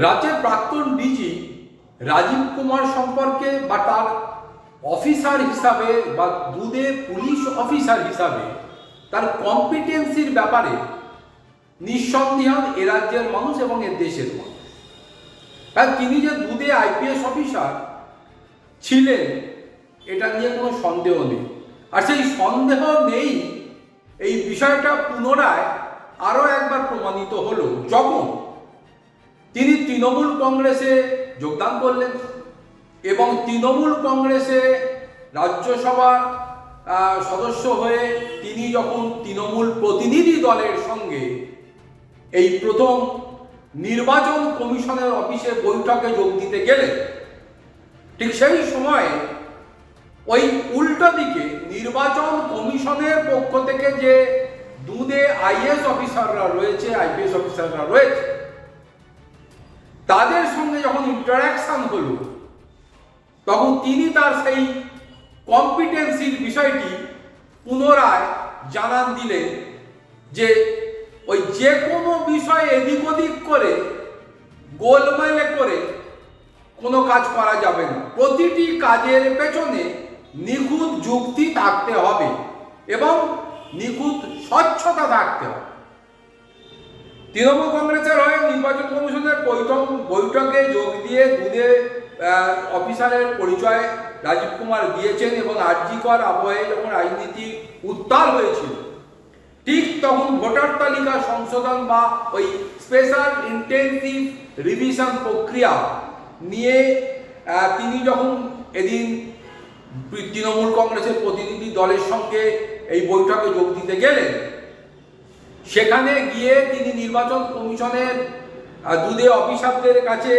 রাজ্যের প্রাক্তন ডিজি রাজীব কুমার সম্পর্কে বা তার অফিসার হিসাবে বা দুদে পুলিশ অফিসার হিসাবে তার কম্পিটেন্সির ব্যাপারে নিঃসন্দেহান এ রাজ্যের মানুষ এবং এ দেশের মানুষ। কারণ তিনি যে দুদে আইপিএস অফিসার ছিলেন এটা নিয়ে কোনো সন্দেহ নেই। আর সেই সন্দেহ নেই এই বিষয়টা পুনরায় আরও একবার প্রমাণিত হলো যখন তিনি তৃণমূল কংগ্রেসে যোগদান করলেন এবং তৃণমূল কংগ্রেসে রাজ্যসভার সদস্য হয়ে তিনি যখন তৃণমূল প্রতিনিধি দলের সঙ্গে এই প্রথম নির্বাচন কমিশনের অফিসে বৈঠকে যোগ দিতে গেলেন, ঠিক সেই সময়ে ওই উল্টো দিকে নির্বাচন কমিশনের পক্ষ থেকে যে দুদে আইএস অফিসাররা রয়েছে, আইপিএস অফিসাররা রয়েছে, তাদের সঙ্গে যখন ইন্টারাকশন হলো তখন তিনি তার সেই কম্পিটেন্সির বিষয়টি পুনরায় জানান দিলেন যে ওই যে কোনো বিষয় এদিক ওদিক করে গোলমালে করে কোনো কাজ করা যাবে না, প্রতিটি কাজের পেছনে নিখুঁত যুক্তি থাকতে হবে এবং নিখুঁত স্বচ্ছতা থাকতে হবে। তৃণমূল কংগ্রেসের হয়ে নির্বাচন কমিশনের বৈঠকে যোগ দিয়ে দুদে অফিসারের পরিচয় রাজীব কুমার দিয়েছেন এবং আরজিকর আবহে যখন রাজনীতি উত্তাল হয়েছিল ঠিক তখন ভোটার তালিকা সংশোধন বা ওই স্পেশাল ইন্টেনসিভ রিভিশন প্রক্রিয়া নিয়ে তিনি যখন এদিন তৃণমূল কংগ্রেসের প্রতিনিধি দলের সঙ্গে এই বৈঠকে যোগ দিতে গেলেন, সেখানে গিয়ে তিনি নির্বাচন কমিশনের দুদে অফিসারদের কাছে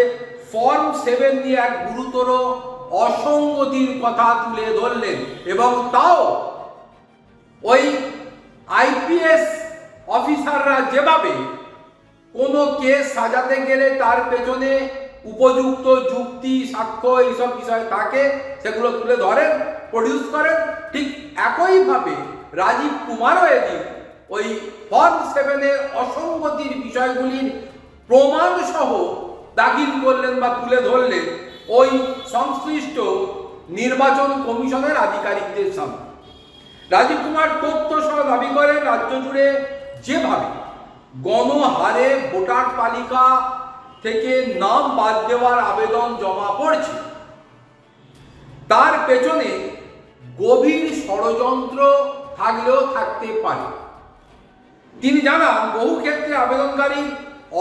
ফর্ম 7 নিয়ে এক গুরুতর অসঙ্গতির কথা তুলে ধরলেন এবং তাও ওই আইপিএস অফিসাররা যেভাবে কোনো কেস সাজাতে গেলে তার পেছনে উপযুক্ত যুক্তি, সাক্ষ্য এইসব বিষয় থাকে সেগুলো তুলে ধরেন, প্রডিউস করেন, ঠিক একইভাবে রাজীব কুমারও এদিন ওই ফর্ম 7-এর অসঙ্গতির বিষয়গুলির প্রমাণ সহ দাখিল করলেন বা তুলে ধরলেন ওই সংশ্লিষ্ট নির্বাচন কমিশনের আধিকারিকদের সামনে। রাজীব কুমার তথ্য সহ দাবি করেন রাজ্য জুড়ে যেভাবে গণহারে ভোটার তালিকা থেকে নাম বাদ দেওয়ার আবেদন জমা পড়ছে তার পেছনে গভীর ষড়যন্ত্র থাকলেও থাকতে পারে। তিনি জানান বহু ক্ষেত্রে আবেদনকারী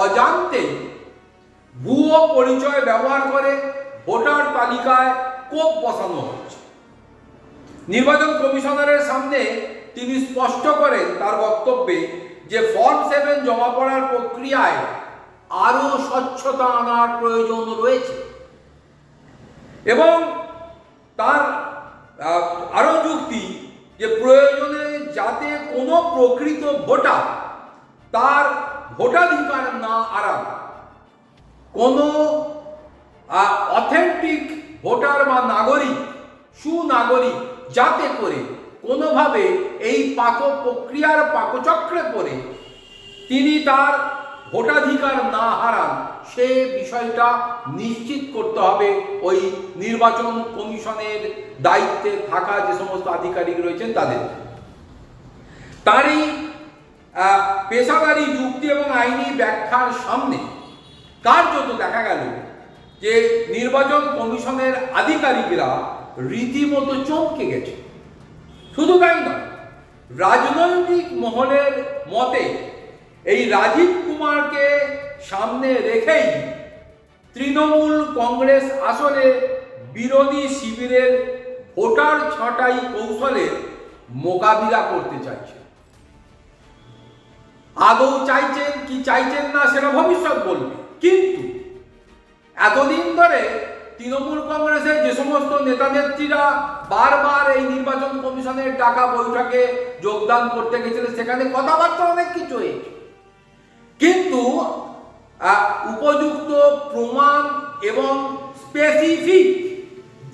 অজান্তে ভুয়ো পরিচয় ব্যবহার করে ভোটার তালিকায় কোপ বসানো হচ্ছে। নির্বাচন কমিশনারের সামনে তিনি স্পষ্ট করেন তার বক্তব্যে যে ফর্ম 7 জমা পড়ার প্রক্রিয়ায় আরো স্বচ্ছতা আনার প্রয়োজন রয়েছে এবং তার আরো যুক্তি যে প্রয়োজনে যাতে কোনো প্রকৃত ভোটার তার ভোটাধিকার না হারান, কোনো অথেন্টিক ভোটার বা নাগরিক, সুনাগরিক যাতে করে কোনোভাবে এই প্রক্রিয়ার পাকচক্রে পড়ে তিনি তার ভোটাধিকার না হারান, সে বিষয়টা নিশ্চিত করতে হবে ওই নির্বাচন কমিশনের দায়িত্বে থাকা যে সমস্ত আধিকারিক রয়েছেন তাদের। তারই পেশাদারি যুক্তি এবং আইনি ব্যাখ্যার সামনে কার্যত দেখা গেল যে নির্বাচন কমিশনের আধিকারিকরা রীতিমতো চমকে গেছে। শুধু তাই নয়, রাজনৈতিক মহলের মতে এই রাজীব কুমারকে সামনে রেখেই তৃণমূল কংগ্রেস আসলে বিরোধী শিবিরের ভোটার ছাঁটাই কৌশলের মোকাবিলা করতে চাইছে। আদৌ চাইছেন কি চাইছেন না সেটা ভবিষ্যৎ বলবে, কিন্তু এতদিন ধরে তৃণমূল কংগ্রেসের যে সমস্ত নেতা নেত্রীরা বারবার এই নির্বাচন কমিশনের ডাকা বৈঠকে যোগদান করতে গেছিলেন সেখানে কথাবার্তা অনেক কিছু হয়েছে, কিন্তু উপযুক্ত প্রমাণ এবং স্পেসিফিক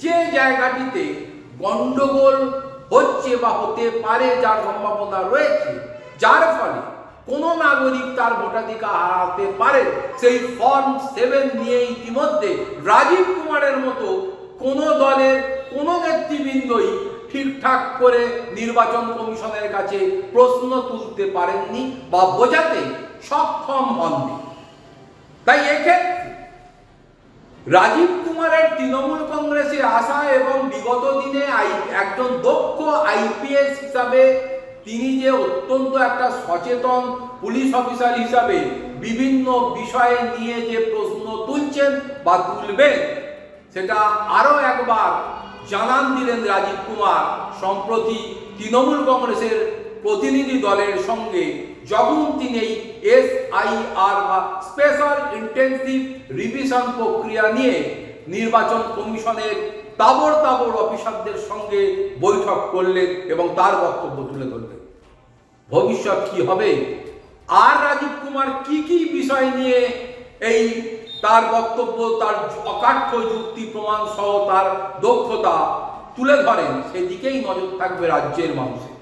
যে জায়গাটিতে গন্ডগোল হচ্ছে বা হতে পারে যার সম্ভাবনা রয়েছে, যার ফলে কোনো নাগরিক তার ভোটাধিকার হারাতে পারে, সেই ফর্ম 7 নিয়ে ইতিমধ্যে রাজীব কুমারের মতো কোনো দলের কোনো নেতৃবৃন্দই ঠিকঠাক করে নির্বাচন কমিশনের কাছে প্রশ্ন তুলতে পারেননি বা বোঝাতে সক্ষম হননি। তাই এক্ষেত্রে রাজীব কুমারের তৃণমূল কংগ্রেসে আসা এবং বিগত দিনে একজন দক্ষ আইপিএস হিসাবে তিনি যে অত্যন্ত একটা সচেতন পুলিশ অফিসার হিসাবে বিভিন্ন বিষয়ে নিয়ে যে প্রশ্ন তুলছেন বা তুলবেন, সেটা আরো একবার জানান দিলেন রাজীব কুমার সম্প্রতি তৃণমূল কংগ্রেসের প্রতিনিধি দলের সঙ্গে যখন তিনি এই SIR বা স্পেশাল ইন্টেনসিভ রিভিশন প্রক্রিয়া নিয়ে নির্বাচন কমিশনের তাবড় অফিসারদের সঙ্গে বৈঠক করলেন এবং তার বক্তব্য তুলে ধরলেন। ভবিষ্যৎ কি হবে, আর রাজীব কুমার কি কি বিষয় নিয়ে এই তার বক্তব্য, তার অকাঠ্য যুক্তি প্রমাণ সহ তার দক্ষতা তুলে ধরেন, সেদিকেই নজর থাকবে রাজ্যের মানুষের।